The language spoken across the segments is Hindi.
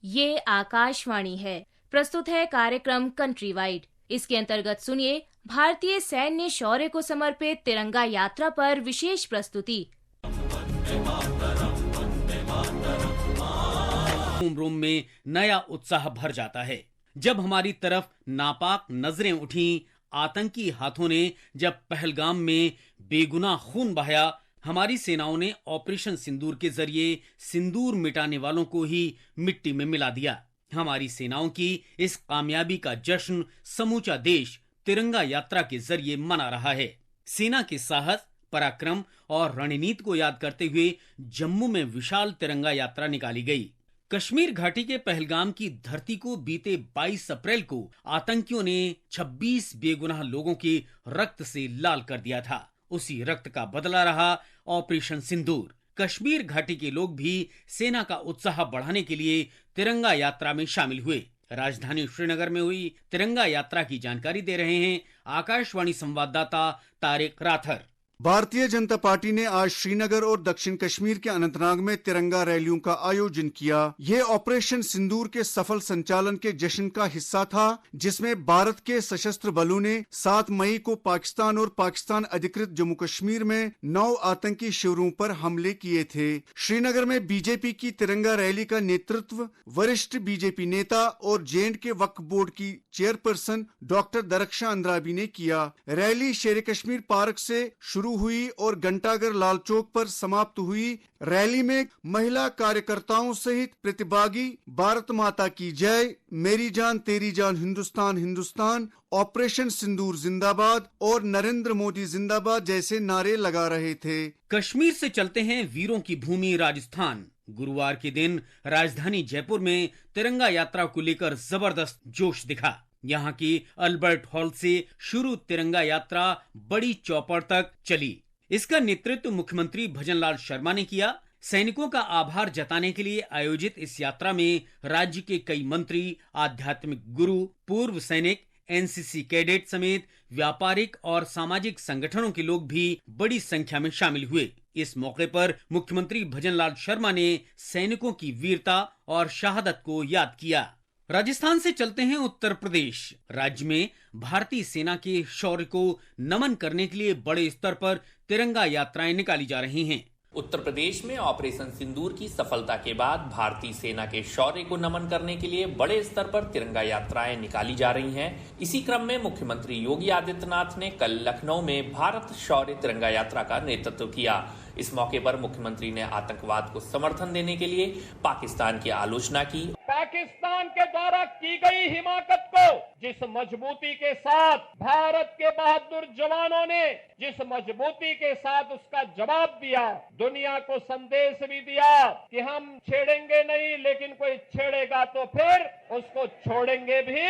ये आकाशवाणी है। प्रस्तुत है कार्यक्रम कंट्री वाइड। इसके अंतर्गत सुनिए भारतीय सैन्य शौर्य को समर्पित तिरंगा यात्रा पर विशेष प्रस्तुति। रोम में नया उत्साह भर जाता है जब हमारी तरफ नापाक नजरें उठीं। आतंकी हाथों ने जब पहलगाम में बेगुनाह खून बहाया, हमारी सेनाओं ने ऑपरेशन सिंदूर के जरिए सिंदूर मिटाने वालों को ही मिट्टी में मिला दिया। हमारी सेनाओं की इस कामयाबी का जश्न समूचा देश तिरंगा यात्रा के जरिए मना रहा है। सेना के साहस, पराक्रम और रणनीति को याद करते हुए जम्मू में विशाल तिरंगा यात्रा निकाली गई। कश्मीर घाटी के पहलगाम की धरती को बीते 22 अप्रैल को आतंकियों ने 26 बेगुनाह लोगों के रक्त से लाल कर दिया था। उसी रक्त का बदला रहा ऑपरेशन सिंदूर। कश्मीर घाटी के लोग भी सेना का उत्साह बढ़ाने के लिए तिरंगा यात्रा में शामिल हुए। राजधानी श्रीनगर में हुई तिरंगा यात्रा की जानकारी दे रहे हैं आकाशवाणी संवाददाता तारिक राथर। भारतीय जनता पार्टी ने आज श्रीनगर और दक्षिण कश्मीर के अनंतनाग में तिरंगा रैलियों का आयोजन किया। ये ऑपरेशन सिंदूर के सफल संचालन के जश्न का हिस्सा था, जिसमें भारत के सशस्त्र बलों ने 7 मई को पाकिस्तान और पाकिस्तान अधिकृत जम्मू कश्मीर में 9 आतंकी शिविरों पर हमले किए थे। श्रीनगर में बीजेपी की तिरंगा रैली का नेतृत्व वरिष्ठ बीजेपी नेता और जे.एंड.के वक्फ बोर्ड की चेयरपर्सन डॉक्टर दरख्शां अंद्राबी ने किया। रैली शेर कश्मीर पार्क से शुरू हुई और घंटाघर लाल चौक पर समाप्त हुई। रैली में महिला कार्यकर्ताओं सहित प्रतिभागी भारत माता की जय, मेरी जान तेरी जान, हिंदुस्तान हिंदुस्तान, ऑपरेशन सिंदूर जिंदाबाद और नरेंद्र मोदी जिंदाबाद जैसे नारे लगा रहे थे। कश्मीर से चलते हैं वीरों की भूमि राजस्थान। गुरुवार के दिन राजधानी जयपुर में तिरंगा यात्रा को लेकर जबरदस्त जोश दिखा। यहाँ की अल्बर्ट हॉल से शुरू तिरंगा यात्रा बड़ी चौपड़ तक चली। इसका नेतृत्व मुख्यमंत्री भजनलाल शर्मा ने किया। सैनिकों का आभार जताने के लिए आयोजित इस यात्रा में राज्य के कई मंत्री, आध्यात्मिक गुरु, पूर्व सैनिक, एनसीसी कैडेट समेत व्यापारिक और सामाजिक संगठनों के लोग भी बड़ी संख्या में शामिल हुए। इस मौके पर मुख्यमंत्री भजनलाल शर्मा ने सैनिकों की वीरता और शहादत को याद किया। राजस्थान से चलते हैं उत्तर प्रदेश। राज्य में भारतीय सेना के शौर्य को नमन करने के लिए बड़े स्तर पर तिरंगा यात्राएं निकाली जा रही हैं। उत्तर प्रदेश में ऑपरेशन सिंदूर की सफलता के बाद भारतीय सेना के शौर्य को नमन करने के लिए बड़े स्तर पर तिरंगा यात्राएं निकाली जा रही हैं। इसी क्रम में मुख्यमंत्री योगी आदित्यनाथ ने कल लखनऊ में भारत शौर्य तिरंगा यात्रा का नेतृत्व किया। इस मौके पर मुख्यमंत्री ने आतंकवाद को समर्थन देने के लिए पाकिस्तान की आलोचना की। पाकिस्तान के द्वारा की गई हिमाकत को जिस मजबूती के साथ भारत के बहादुर जवानों ने जिस मजबूती के साथ उसका जवाब दिया, दुनिया को संदेश भी दिया कि हम छेड़ेंगे नहीं, लेकिन कोई छेड़ेगा तो फिर उसको छोड़ेंगे भी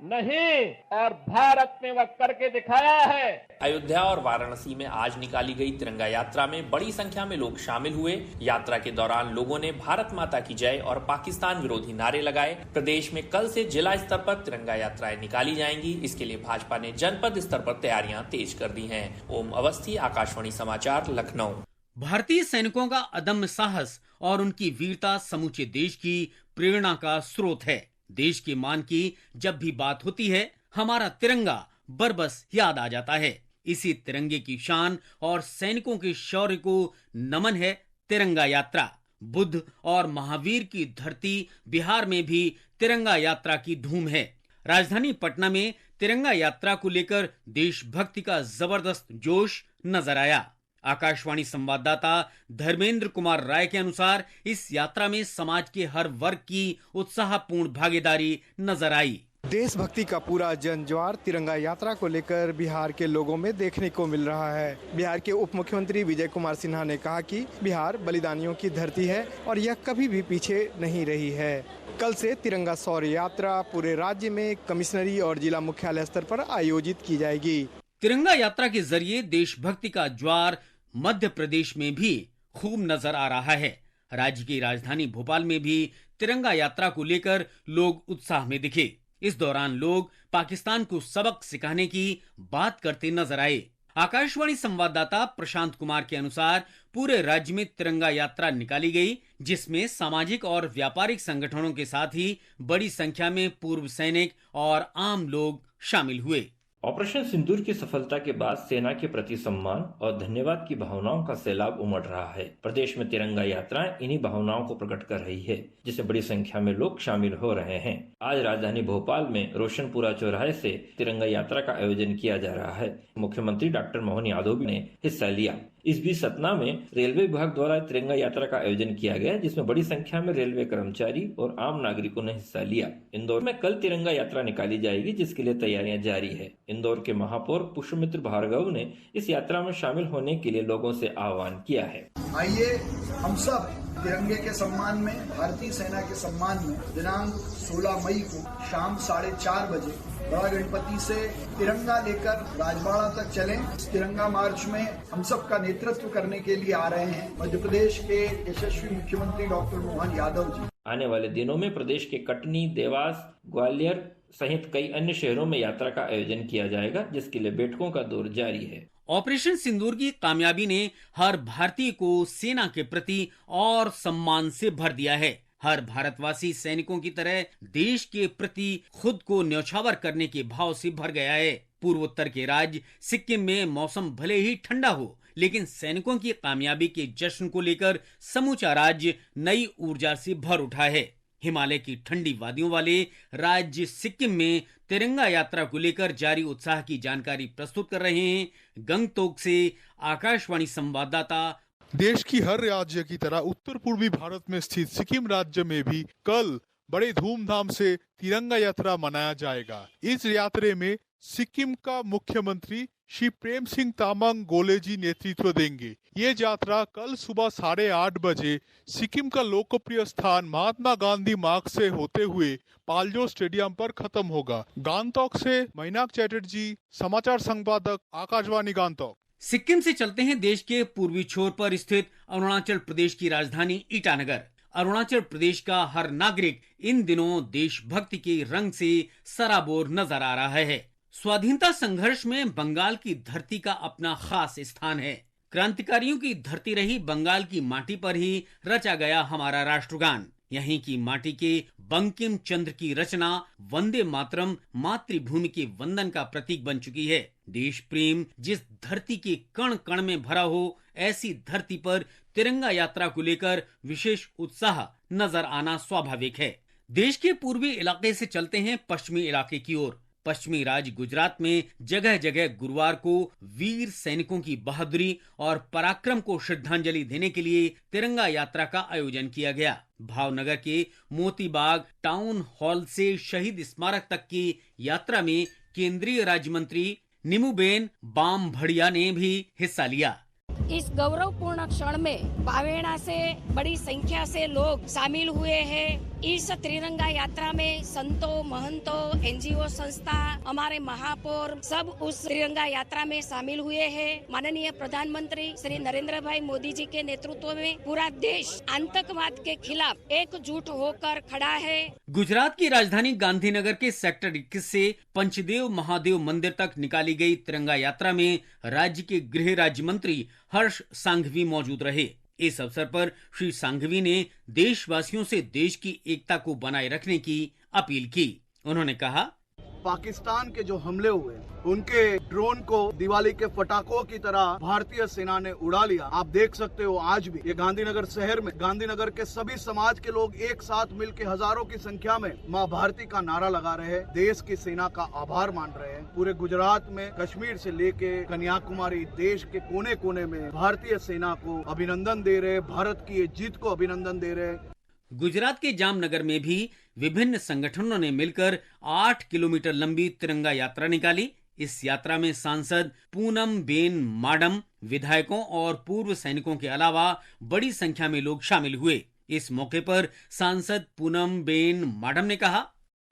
नहीं, और भारत ने वह करके दिखाया है। अयोध्या और वाराणसी में आज निकाली गई तिरंगा यात्रा में बड़ी संख्या में लोग शामिल हुए। यात्रा के दौरान लोगों ने भारत माता की जय और पाकिस्तान विरोधी नारे लगाए। प्रदेश में कल से जिला स्तर पर तिरंगा यात्राएं निकाली जाएंगी। इसके लिए भाजपा ने जनपद स्तर पर तैयारियां तेज कर दी हैं। ओम अवस्थी, आकाशवाणी समाचार, लखनऊ। भारतीय सैनिकों का अदम्य साहस और उनकी वीरता समूचे देश की प्रेरणा का स्रोत है। देश के मान की जब भी बात होती है, हमारा तिरंगा बरबस याद आ जाता है। इसी तिरंगे की शान और सैनिकों के शौर्य को नमन है तिरंगा यात्रा। बुद्ध और महावीर की धरती बिहार में भी तिरंगा यात्रा की धूम है। राजधानी पटना में तिरंगा यात्रा को लेकर देशभक्ति का जबरदस्त जोश नजर आया। आकाशवाणी संवाददाता धर्मेंद्र कुमार राय के अनुसार इस यात्रा में समाज के हर वर्ग की उत्साहपूर्ण भागीदारी नजर आई। देशभक्ति का पूरा जनज्वार तिरंगा यात्रा को लेकर बिहार के लोगों में देखने को मिल रहा है। बिहार के उप मुख्यमंत्री विजय कुमार सिन्हा ने कहा कि बिहार बलिदानियों की धरती है और यह कभी भी पीछे नहीं रही है। कल से तिरंगा शौर्य यात्रा पूरे राज्य में कमिश्नरी और जिला मुख्यालय स्तर पर आयोजित की जाएगी। तिरंगा यात्रा के जरिए देशभक्ति का ज्वार मध्य प्रदेश में भी खूब नजर आ रहा है। राज्य की राजधानी भोपाल में भी तिरंगा यात्रा को लेकर लोग उत्साह में दिखे। इस दौरान लोग पाकिस्तान को सबक सिखाने की बात करते नजर आए। आकाशवाणी संवाददाता प्रशांत कुमार के अनुसार पूरे राज्य में तिरंगा यात्रा निकाली गई, जिसमें सामाजिक और व्यापारिक संगठनों के साथ ही बड़ी संख्या में पूर्व सैनिक और आम लोग शामिल हुए। ऑपरेशन सिंदूर की सफलता के बाद सेना के प्रति सम्मान और धन्यवाद की भावनाओं का सैलाब उमड़ रहा है। प्रदेश में तिरंगा यात्राएं इन्हीं भावनाओं को प्रकट कर रही है, जिसमें बड़ी संख्या में लोग शामिल हो रहे हैं। आज राजधानी भोपाल में रोशनपुरा चौराहे से तिरंगा यात्रा का आयोजन किया जा रहा है। मुख्यमंत्री डॉक्टर मोहन यादव ने हिस्सा लिया। इस बीच सतना में रेलवे विभाग द्वारा तिरंगा यात्रा का आयोजन किया गया, जिसमें बड़ी संख्या में रेलवे कर्मचारी और आम नागरिकों ने हिस्सा लिया। इंदौर में कल तिरंगा यात्रा निकाली जाएगी, जिसके लिए तैयारियां जारी है। इंदौर के महापौर पुष्पमित्र भार्गव ने इस यात्रा में शामिल होने के लिए लोगों से आह्वान किया है। आइए हम सब तिरंगे के सम्मान में, भारतीय सेना के सम्मान में दिनांक 16 मई को शाम 4:30 बजे बड़ा गणपति से तिरंगा लेकर राजवाड़ा तक चलें। इस तिरंगा मार्च में हम सब का नेतृत्व करने के लिए आ रहे हैं मध्य प्रदेश के यशस्वी मुख्यमंत्री डॉक्टर मोहन यादव जी। आने वाले दिनों में प्रदेश के कटनी, देवास, ग्वालियर सहित कई अन्य शहरों में यात्रा का आयोजन किया जाएगा, जिसके लिए बैठकों का दौर जारी है। ऑपरेशन सिंदूर की कामयाबी ने हर भारतीय को सेना के प्रति और सम्मान से भर दिया है। हर भारतवासी सैनिकों की तरह देश के प्रति खुद को न्यौछावर करने के भाव से भर गया है। पूर्वोत्तर के राज्य सिक्किम में मौसम भले ही ठंडा हो, लेकिन सैनिकों की कामयाबी के जश्न को लेकर समूचा राज्य नई ऊर्जा से भर उठा है। हिमालय की ठंडी वादियों वाले राज्य सिक्किम में तिरंगा यात्रा को लेकर जारी उत्साह की जानकारी प्रस्तुत कर रहे हैं गंगटोक से आकाशवाणी संवाददाता। देश की हर राज्य की तरह उत्तर पूर्वी भारत में स्थित सिक्किम राज्य में भी कल बड़े धूमधाम से तिरंगा यात्रा मनाया जाएगा। इस यात्रा में सिक्किम का मुख्यमंत्री श्री प्रेम सिंह तामांग गोलेजी नेतृत्व देंगे। ये यात्रा कल सुबह 8:30 बजे सिक्किम का लोकप्रिय स्थान महात्मा गांधी मार्ग से होते हुए पाल्जो स्टेडियम पर खत्म होगा। गांगटोक से मैनाक चैटर्जी, समाचार संपादक, आकाशवाणी गांगटोक। सिक्किम से चलते हैं देश के पूर्वी छोर पर स्थित अरुणाचल प्रदेश की राजधानी ईटानगर। अरुणाचल प्रदेश का हर नागरिक इन दिनों देशभक्ति के रंग से सराबोर नजर आ रहा है। स्वाधीनता संघर्ष में बंगाल की धरती का अपना खास स्थान है। क्रांतिकारियों की धरती रही बंगाल की माटी पर ही रचा गया हमारा राष्ट्रगान। यहीं की माटी के बंकिम चंद्र की रचना वंदे मातरम मातृभूमि के वंदन का प्रतीक बन चुकी है। देश प्रेम जिस धरती के कण कण में भरा हो, ऐसी धरती पर तिरंगा यात्रा को लेकर विशेष उत्साह नजर आना स्वाभाविक है। देश के पूर्वी इलाके से चलते हैं पश्चिमी इलाके की ओर। पश्चिमी राज्य गुजरात में जगह जगह गुरुवार को वीर सैनिकों की बहादुरी और पराक्रम को श्रद्धांजलि देने के लिए तिरंगा यात्रा का आयोजन किया गया। भावनगर के मोती बाग टाउन हॉल से शहीद स्मारक तक की यात्रा में केंद्रीय राज्य मंत्री निमुबेन बाम भड़िया ने भी हिस्सा लिया। इस गौरवपूर्ण क्षण में बावेड़ा से बड़ी संख्या से लोग शामिल हुए हैं। इस तिरंगा यात्रा में संतों, महंतों, एनजीओ संस्था, हमारे महापौर सब उस तिरंगा यात्रा में शामिल हुए हैं। माननीय प्रधानमंत्री श्री नरेंद्र भाई मोदी जी के नेतृत्व में पूरा देश आतंकवाद के खिलाफ एकजुट होकर खड़ा है। गुजरात की राजधानी गांधीनगर के सेक्टर 21 से पंचदेव महादेव मंदिर तक निकाली गई तिरंगा यात्रा में राज्य के गृह राज्य मंत्री हर्ष सांघवी मौजूद रहे। इस अवसर पर श्री सांघवी ने देशवासियों से देश की एकता को बनाए रखने की अपील की। उन्होंने कहा, पाकिस्तान के जो हमले हुए उनके ड्रोन को दिवाली के पटाखों की तरह भारतीय सेना ने उड़ा लिया। आप देख सकते हो आज भी ये गांधीनगर शहर में गांधीनगर के सभी समाज के लोग एक साथ मिलकर हजारों की संख्या में माँ भारती का नारा लगा रहे हैं, देश की सेना का आभार मान रहे हैं। पूरे गुजरात में कश्मीर से लेके कन्याकुमारी देश के कोने कोने में भारतीय सेना को अभिनंदन दे रहे, भारत की ये जीत को अभिनंदन दे रहे। गुजरात के जामनगर में भी विभिन्न संगठनों ने मिलकर 8 किलोमीटर लंबी तिरंगा यात्रा निकाली। इस यात्रा में सांसद पूनम बेन माडम, विधायकों और पूर्व सैनिकों के अलावा बड़ी संख्या में लोग शामिल हुए। इस मौके पर सांसद पूनम बेन माडम ने कहा,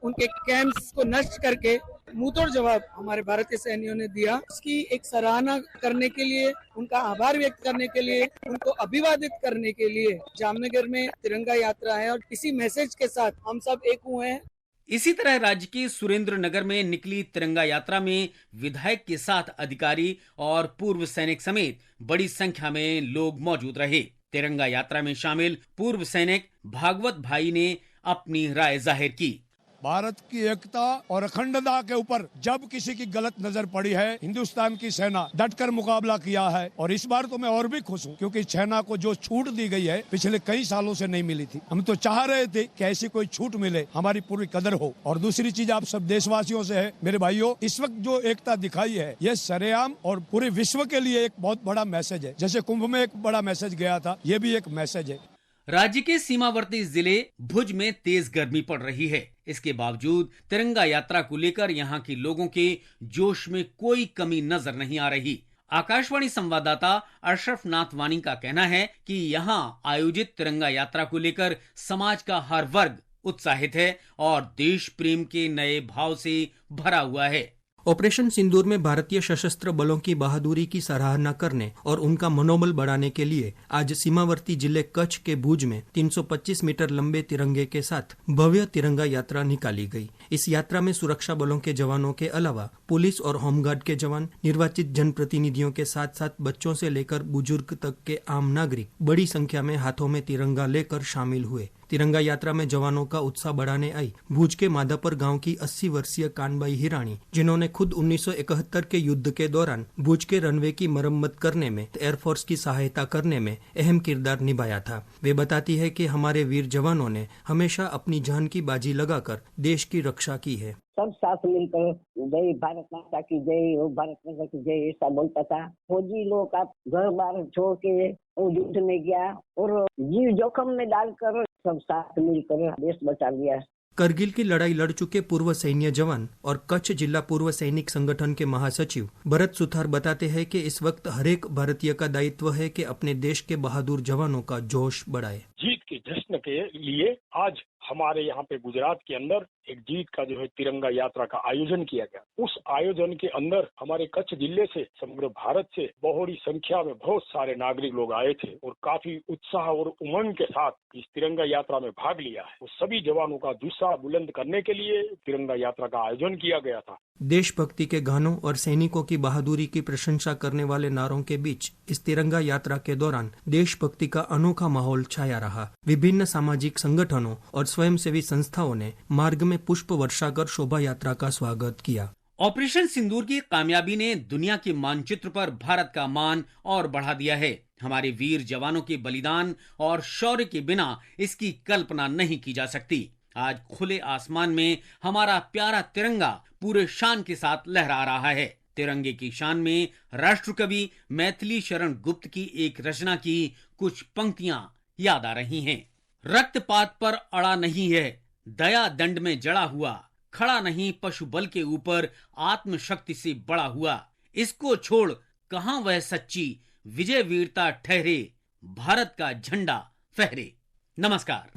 उनके कैंप्स को नष्ट करके मुंहतोड़ जवाब हमारे भारतीय सैनिकों ने दिया। उसकी एक सराहना करने के लिए, उनका आभार व्यक्त करने के लिए, उनको अभिवादित करने के लिए जामनगर में तिरंगा यात्रा है और इसी मैसेज के साथ हम सब एक हुए हैं। इसी तरह राज्य के सुरेंद्र नगर में निकली तिरंगा यात्रा में विधायक के साथ अधिकारी और पूर्व सैनिक समेत बड़ी संख्या में लोग मौजूद रहे। तिरंगा यात्रा में शामिल पूर्व सैनिक भागवत भाई ने अपनी राय जाहिर की। भारत की एकता और अखंडता के ऊपर जब किसी की गलत नजर पड़ी है, हिंदुस्तान की सेना डटकर मुकाबला किया है। और इस बार तो मैं और भी खुश हूँ क्योंकि सेना को जो छूट दी गई है पिछले कई सालों से नहीं मिली थी। हम तो चाह रहे थे कि ऐसी कोई छूट मिले, हमारी पूरी कदर हो। और दूसरी चीज आप सब देशवासियों से है, मेरे भाइयों, इस वक्त जो एकता दिखाई है ये सरेआम और पूरे विश्व के लिए एक बहुत बड़ा मैसेज है। जैसे कुंभ में एक बड़ा मैसेज गया था, ये भी एक मैसेज है। राज्य के सीमावर्ती जिले भुज में तेज गर्मी पड़ रही है। इसके बावजूद तिरंगा यात्रा को लेकर यहाँ के लोगों के जोश में कोई कमी नजर नहीं आ रही। आकाशवाणी संवाददाता अशरफ नाथवानी का कहना है कि यहाँ आयोजित तिरंगा यात्रा को लेकर समाज का हर वर्ग उत्साहित है और देश प्रेम के नए भाव से भरा हुआ है। ऑपरेशन सिंदूर में भारतीय सशस्त्र बलों की बहादुरी की सराहना करने और उनका मनोबल बढ़ाने के लिए आज सीमावर्ती जिले कच्छ के भुज में 325 मीटर लंबे तिरंगे के साथ भव्य तिरंगा यात्रा निकाली गई। इस यात्रा में सुरक्षा बलों के जवानों के अलावा पुलिस और होमगार्ड के जवान, निर्वाचित जनप्रतिनिधियों के साथ साथ बच्चों से लेकर बुजुर्ग तक के आम नागरिक बड़ी संख्या में हाथों में तिरंगा लेकर शामिल हुए। तिरंगा यात्रा में जवानों का उत्साह बढ़ाने आई भुज के माधापर गांव की 80 वर्षीय कानबाई हिरानी, जिन्होंने खुद 1971 के युद्ध के दौरान भुज के रनवे की मरम्मत करने में, एयरफोर्स की सहायता करने में अहम किरदार निभाया था। वे बताती है कि हमारे वीर जवानों ने हमेशा अपनी जान की बाजी लगाकर देश की रक्षा की है। सब साथ मिलकर जय भारत माता की जय, ओ भारत माता की जय ऐसा बोलता था। फौजी लोग का घर बार छोड़ के युद्ध में गया और जीव जोखिम में डालकर सब साथ मिलकर देश बचा लिया। करगिल की लड़ाई लड़ चुके पूर्व सैन्य जवान और कच्छ जिला पूर्व सैनिक संगठन के महासचिव भरत सुथार बताते हैं कि इस वक्त हर एक भारतीय का दायित्व है कि अपने देश के बहादुर जवानों का जोश बढ़ाए। जीत के जश्न के लिए आज हमारे यहाँ पे गुजरात के अंदर एक जीत का जो है तिरंगा यात्रा का आयोजन किया गया। उस आयोजन के अंदर हमारे कच्छ जिले से, समग्र भारत से बड़ी संख्या में बहुत सारे नागरिक लोग आए थे और काफी उत्साह और उमंग के साथ इस तिरंगा यात्रा में भाग लिया है। उस सभी जवानों का जुस्सा बुलंद करने के लिए तिरंगा यात्रा का आयोजन किया गया था। देशभक्ति के गानों और सैनिकों की बहादुरी की प्रशंसा करने वाले नारों के बीच इस तिरंगा यात्रा के दौरान देशभक्ति का अनोखा माहौल छाया रहा। विभिन्न सामाजिक संगठनों और स्वयंसेवी संस्थाओं ने मार्ग में पुष्प वर्षा कर शोभा यात्रा का स्वागत किया। ऑपरेशन सिंदूर की कामयाबी ने दुनिया के मानचित्र पर भारत का मान और बढ़ा दिया है। हमारे वीर जवानों के बलिदान और शौर्य के बिना इसकी कल्पना नहीं की जा सकती। आज खुले आसमान में हमारा प्यारा तिरंगा पूरे शान के साथ लहरा रहा है। तिरंगे की शान में राष्ट्र कवि मैथिली शरण गुप्त की एक रचना की कुछ पंक्तियां याद आ रही हैं। रक्तपात पर अड़ा नहीं है, दया दंड में जड़ा हुआ, खड़ा नहीं पशु बल के ऊपर, आत्मशक्ति से बड़ा हुआ। इसको छोड़ कहां वह सच्ची विजय वीरता ठहरे, भारत का झंडा फहरे। नमस्कार।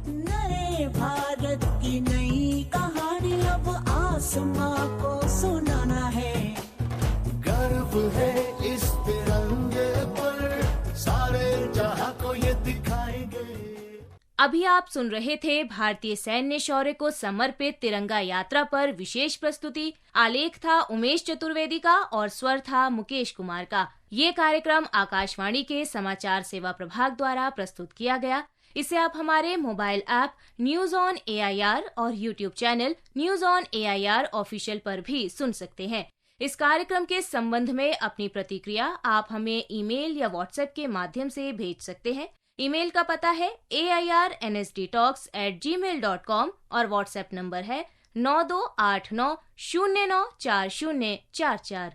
नए भारत की नई कहानी अब आसमां को सुनाना है। गर्व है इस तिरंगे पर, सारे जहां को ये दिखाएंगे। अभी आप सुन रहे थे भारतीय सैन्य शौर्य को समर्पित तिरंगा यात्रा पर विशेष प्रस्तुति। आलेख था उमेश चतुर्वेदी का और स्वर था मुकेश कुमार का। ये कार्यक्रम आकाशवाणी के समाचार सेवा प्रभाग द्वारा प्रस्तुत किया गया। इसे आप हमारे mobile app news on AIR और YouTube channel news on AIR official पर भी सुन सकते हैं। इस कार्यक्रम के संबंध में अपनी प्रतिक्रिया आप हमें ईमेल या व्हाट्सएप के माध्यम से भेज सकते हैं। ईमेल का पता है airnsdtalks@gmail.com और व्हाट्सएप नंबर है 9289094044।